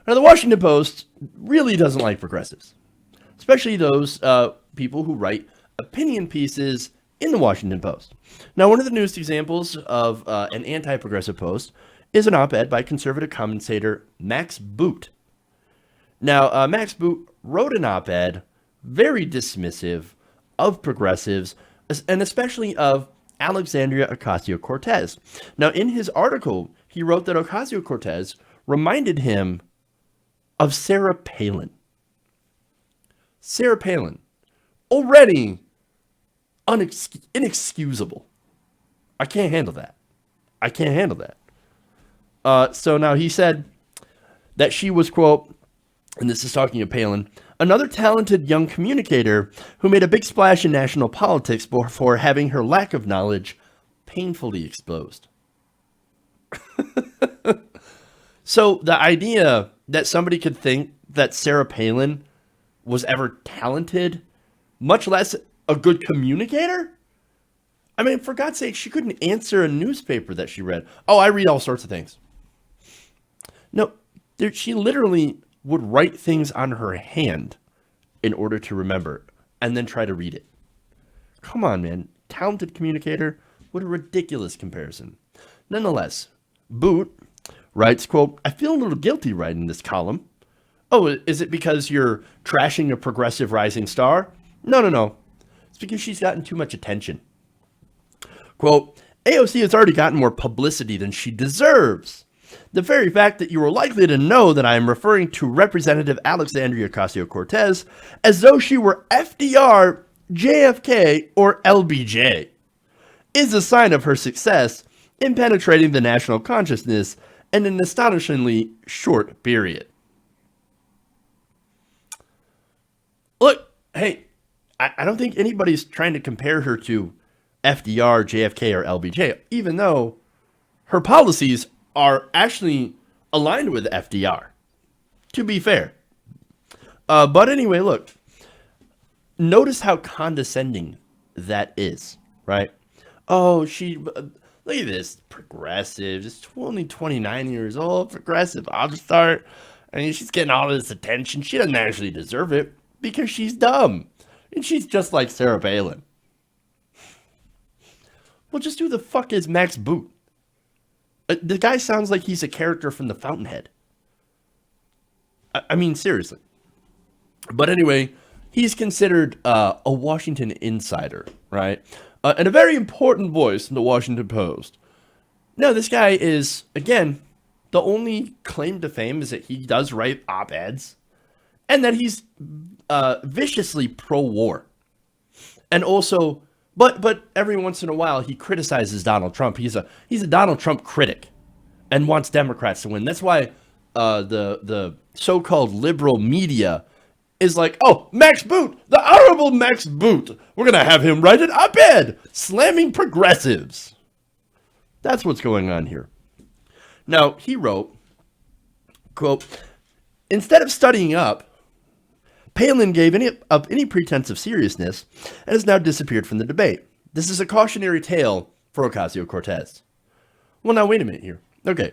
Now, the Washington Post really doesn't like progressives, especially those people who write opinion pieces in the Washington Post. Now, one of the newest examples of an anti-progressive post is an op-ed by conservative commentator Max Boot. Now, Max Boot wrote an op-ed very dismissive of progressives, and especially of Alexandria Ocasio-Cortez. Now, in his article, he wrote that Ocasio-Cortez reminded him of Sarah Palin. Sarah Palin, already inexcusable. I can't handle that. I can't handle that. So now he said that she was, quote, and this is talking of Palin, another talented young communicator who made a big splash in national politics for having her lack of knowledge painfully exposed. So the idea that somebody could think that Sarah Palin was ever talented, much less a good communicator? I mean, for God's sake, she couldn't answer a newspaper that she read. Oh, I read all sorts of things. No, she literally would write things on her hand in order to remember and then try to read it. Come on, man. Talented communicator? What a ridiculous comparison. Nonetheless, Boot writes, quote, I feel a little guilty writing this column. Oh, is it because you're trashing a progressive rising star? No. It's because she's gotten too much attention. Quote, AOC has already gotten more publicity than she deserves. The very fact that you are likely to know that I am referring to Representative Alexandria Ocasio-Cortez as though she were FDR, JFK, or LBJ is a sign of her success in penetrating the national consciousness in an astonishingly short period. Look, hey, I don't think anybody's trying to compare her to FDR, JFK, or LBJ, even though her policies are actually aligned with FDR, to be fair. But anyway, look, notice how condescending that is, right? Oh, look at this, progressive, just only 29 years old, progressive upstart. I mean, she's getting all this attention. She doesn't actually deserve it because she's dumb. And she's just like Sarah Palin. Well, just who the fuck is Max Boot? The guy sounds like he's a character from The Fountainhead. I mean, seriously. But anyway, he's considered a Washington insider, right? And a very important voice in the Washington Post. No, this guy is, again, the only claim to fame is that he does write op-eds and that he's viciously pro-war. And also, but every once in a while he criticizes Donald Trump. He's a Donald Trump critic and wants Democrats to win. That's why the so-called liberal media is like, oh, Max Boot, the honorable Max Boot. We're going to have him write an op-ed slamming progressives. That's what's going on here. Now, he wrote, quote, instead of studying up, Palin gave up any pretense of seriousness and has now disappeared from the debate. This is a cautionary tale for Ocasio-Cortez. Well, now, wait a minute here. Okay.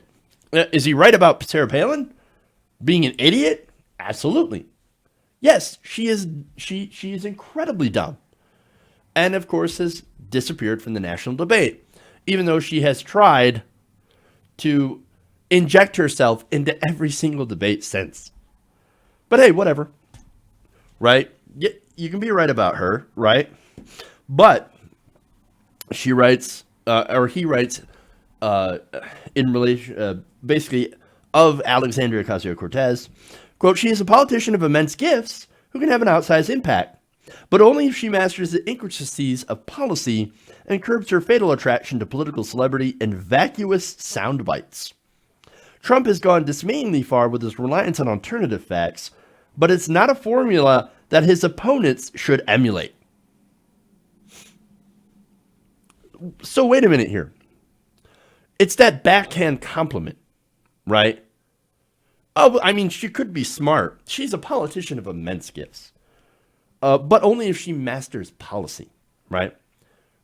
Is he right about Sarah Palin being an idiot? Absolutely. Yes, she is incredibly dumb. And, of course, has disappeared from the national debate, even though she has tried to inject herself into every single debate since. But hey, whatever. Right? You can be right about her, right? But she writes, or he writes, in relation, basically, of Alexandria Ocasio-Cortez, quote, she is a politician of immense gifts who can have an outsized impact, but only if she masters the intricacies of policy and curbs her fatal attraction to political celebrity and vacuous sound bites. Trump has gone dismayingly far with his reliance on alternative facts, but it's not a formula that his opponents should emulate. So wait a minute here. It's that backhand compliment, right? Oh, I mean, she could be smart. She's a politician of immense gifts. But only if she masters policy, right?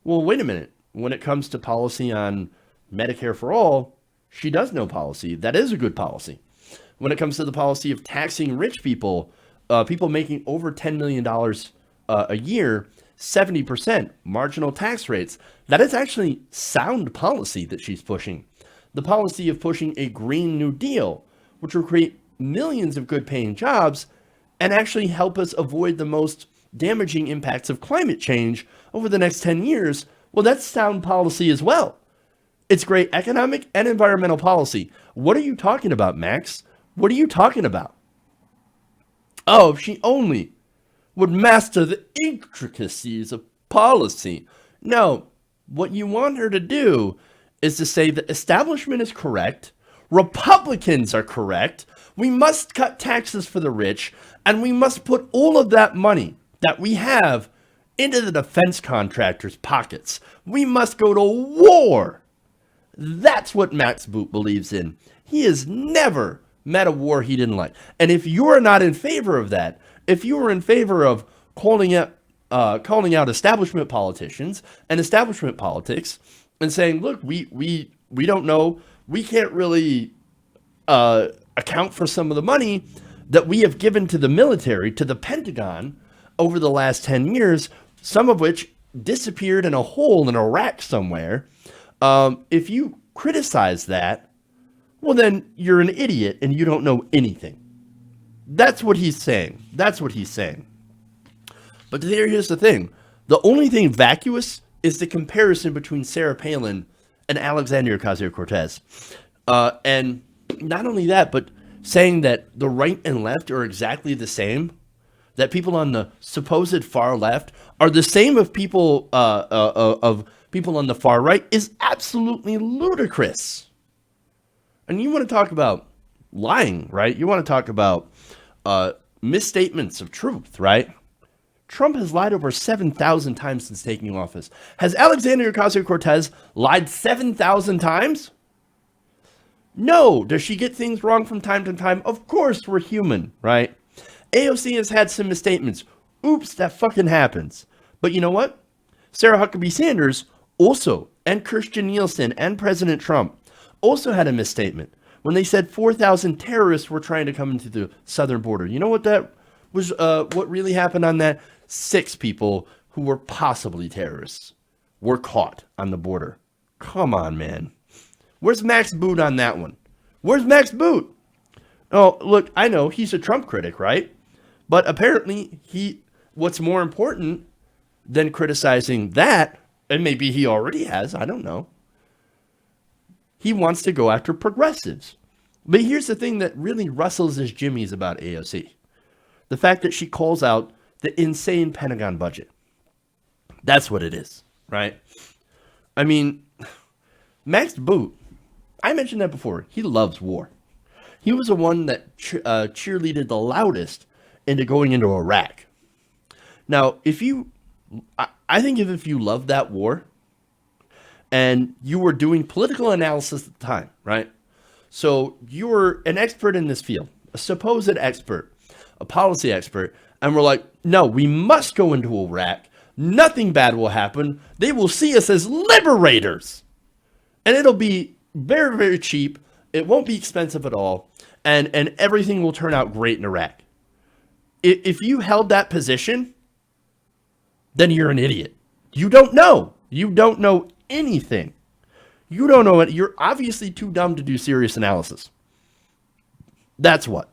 Well, wait a minute. When it comes to policy on Medicare for all, she does know policy. That is a good policy. when it comes to the policy of taxing rich people, people making over $10 million a year, 70% marginal tax rates. That is actually sound policy that she's pushing. The policy of pushing a Green New Deal, which will create millions of good paying jobs and actually help us avoid the most damaging impacts of climate change over the next 10 years. Well, that's sound policy as well. It's great economic and environmental policy. What are you talking about, Max? What are you talking about? Oh, if she only would master the intricacies of policy. No, what you want her to do is to say the establishment is correct, Republicans are correct, we must cut taxes for the rich, and we must put all of that money that we have into the defense contractors' pockets. We must go to war. That's what Max Boot believes in. He has never met a war he didn't like. And if you're not in favor of that, if you are in favor of calling out establishment politicians and establishment politics and saying, look, we don't know, we can't really account for some of the money that we have given to the military, to the Pentagon over the last 10 years, some of which disappeared in a hole in Iraq somewhere. If you criticize that, well, then you're an idiot and you don't know anything. That's what he's saying. That's what he's saying. But here's the thing. The only thing vacuous is the comparison between Sarah Palin and Alexandria Ocasio-Cortez. And not only that, but saying that the right and left are exactly the same, that people on the supposed far left are the same of people on the far right is absolutely ludicrous. And you want to talk about lying, right? You want to talk about misstatements of truth, right? Trump has lied over 7,000 times since taking office. Has Alexandria Ocasio-Cortez lied 7,000 times? No. Does she get things wrong from time to time? Of course, we're human, right? AOC has had some misstatements. Oops, that fucking happens. But you know what? Sarah Huckabee Sanders also, and Kirstjen Nielsen and President Trump also had a misstatement when they said 4,000 terrorists were trying to come into the southern border. You know what that was? What really happened on that? 6 people who were possibly terrorists were caught on the border. Come on, man. Where's Max Boot on that one? Where's Max Boot? Oh, look, I know he's a Trump critic, right? But apparently what's more important than criticizing that, and maybe he already has, I don't know, he wants to go after progressives. But here's the thing that really rustles his jimmies about AOC. The fact that she calls out the insane Pentagon budget. That's what it is, right? I mean, Max Boot, I mentioned that before. He loves war. He was the one that cheerleaded the loudest into going into Iraq. Now, I think if you love that war, and you were doing political analysis at the time, right? So you were an expert in this field, a supposed expert, a policy expert, and we're like, no, we must go into Iraq. Nothing bad will happen. They will see us as liberators. And it'll be very, very cheap. It won't be expensive at all. And everything will turn out great in Iraq. If you held that position, then you're an idiot. You don't know. You don't know anything. You don't know it. You're obviously too dumb to do serious analysis. That's what.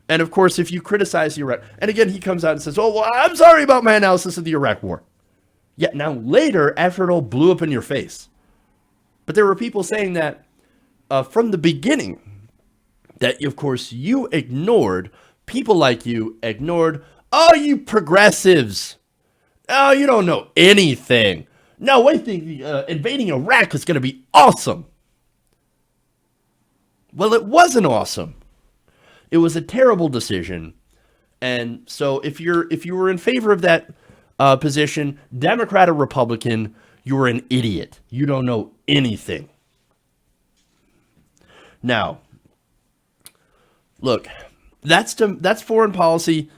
And of course, if you criticize the Iraq, and again, he comes out and says, oh, well, I'm sorry about my analysis of the Iraq war. Yet now later, after it all blew up in your face. But there were people saying that from the beginning, that of course you ignored, people like you ignored, oh, you progressives. Oh, you don't know anything. No, I think invading Iraq is going to be awesome. Well, it wasn't awesome. It was a terrible decision. And so if you were in favor of that position, Democrat or Republican, you were an idiot. You don't know anything. Now, look, that's foreign policy.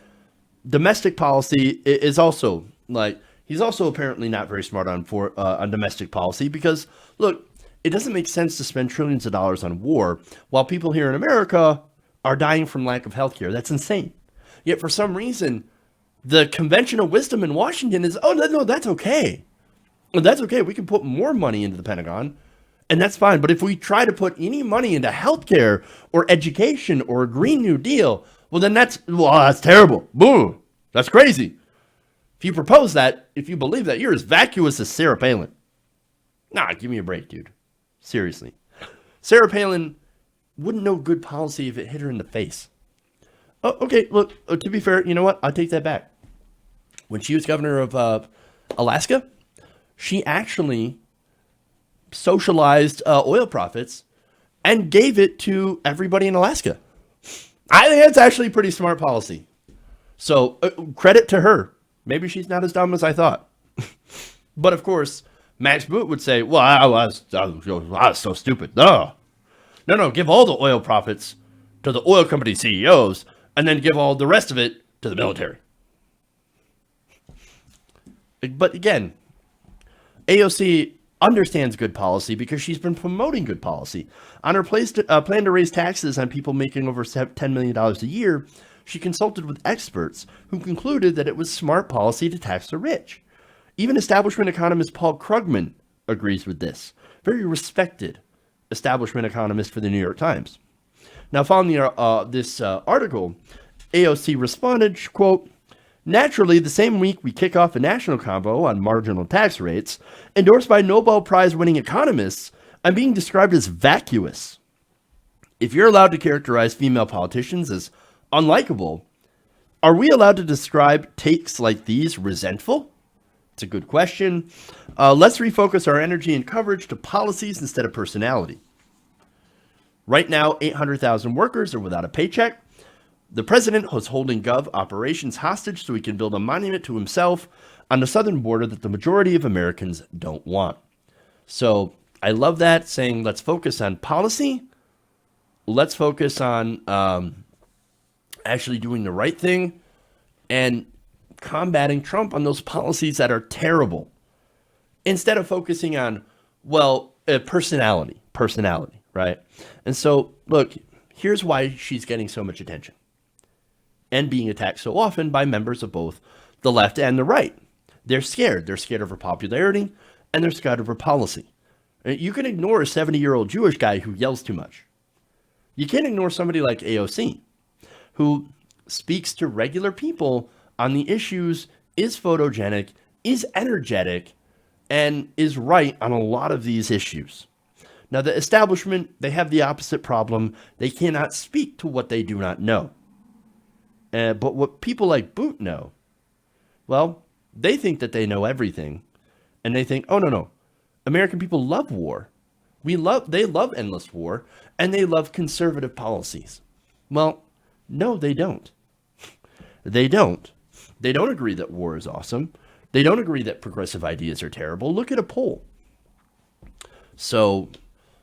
Domestic policy is also like, he's also apparently not very smart on domestic policy because, look, it doesn't make sense to spend trillions of dollars on war while people here in America are dying from lack of health care. That's insane. Yet for some reason, the conventional wisdom in Washington is, oh, no, that's okay. That's okay. We can put more money into the Pentagon, and that's fine. But if we try to put any money into healthcare or education or a Green New Deal, well, then that's terrible. Boom. That's crazy. If you propose that, if you believe that, you're as vacuous as Sarah Palin. Nah, give me a break, dude. Seriously. Sarah Palin wouldn't know good policy if it hit her in the face. Oh, okay, look, to be fair, you know what? I'll take that back. When she was governor of Alaska, she actually socialized oil profits and gave it to everybody in Alaska. I think that's actually pretty smart policy. So credit to her. Maybe she's not as dumb as I thought. But of course, Max Boot would say, well, I was so stupid. No, give all the oil profits to the oil company CEOs and then give all the rest of it to the military. But again, AOC understands good policy because she's been promoting good policy. On her plan to raise taxes on people making over $10 million a year, she consulted with experts who concluded that it was smart policy to tax the rich. Even establishment economist Paul Krugman agrees with this. Very respected establishment economist for the New York Times. Now, following this article, AOC responded, quote, naturally, the same week we kick off a national convo on marginal tax rates, endorsed by Nobel Prize-winning economists, I'm being described as vacuous. If you're allowed to characterize female politicians as unlikable, are we allowed to describe takes like these resentful? It's a good question. Let's refocus our energy and coverage to policies instead of personality. Right now, 800,000 workers are without a paycheck. The president was holding Gov operations hostage so he can build a monument to himself on the southern border that the majority of Americans don't want. So I love that, saying let's focus on policy. Let's focus on actually doing the right thing and combating Trump on those policies that are terrible. Instead of focusing on, personality, right? And so, look, here's why she's getting so much attention and being attacked so often by members of both the left and the right. They're scared. They're scared of her popularity, and they're scared of her policy. You can ignore a 70-year-old Jewish guy who yells too much. You can't ignore somebody like AOC, who speaks to regular people on the issues, is photogenic, is energetic, and is right on a lot of these issues. Now, the establishment, they have the opposite problem. They cannot speak to what they do not know. But what people like Boot know, well, they think that they know everything. And they think, oh, no. American people love war. They love endless war. And they love conservative policies. Well, no, they don't. They don't. They don't agree that war is awesome. They don't agree that progressive ideas are terrible. Look at a poll. So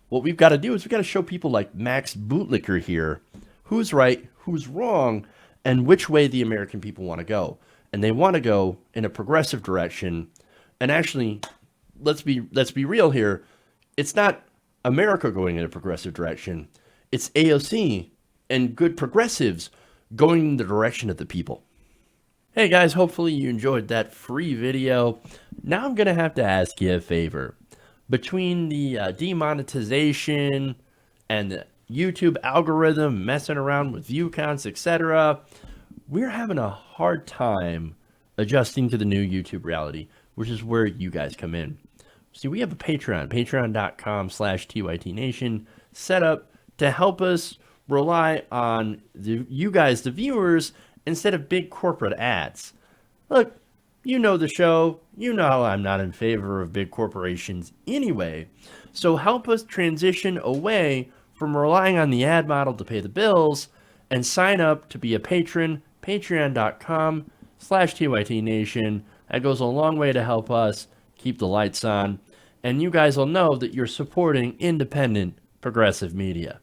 what we've got to do is we've got to show people like Max Bootlicker here who's right, who's wrong, and which way the American people want to go. And they want to go in a progressive direction. And actually, let's be real here. It's not America going in a progressive direction. It's AOC and good progressives going in the direction of the people. Hey guys, hopefully you enjoyed that free video. Now I'm going to have to ask you a favor. Between the demonetization and the YouTube algorithm messing around with view counts, etc., we're having a hard time adjusting to the new YouTube reality, which is where you guys come in. See, we have a Patreon, patreon.com/TYTNation, set up to help us rely on you guys, the viewers, instead of big corporate ads. Look, you know the show. You know I'm not in favor of big corporations anyway. So help us transition away from relying on the ad model to pay the bills and sign up to be a patron, patreon.com/TYTNation. That goes a long way to help us keep the lights on. And you guys will know that you're supporting independent progressive media.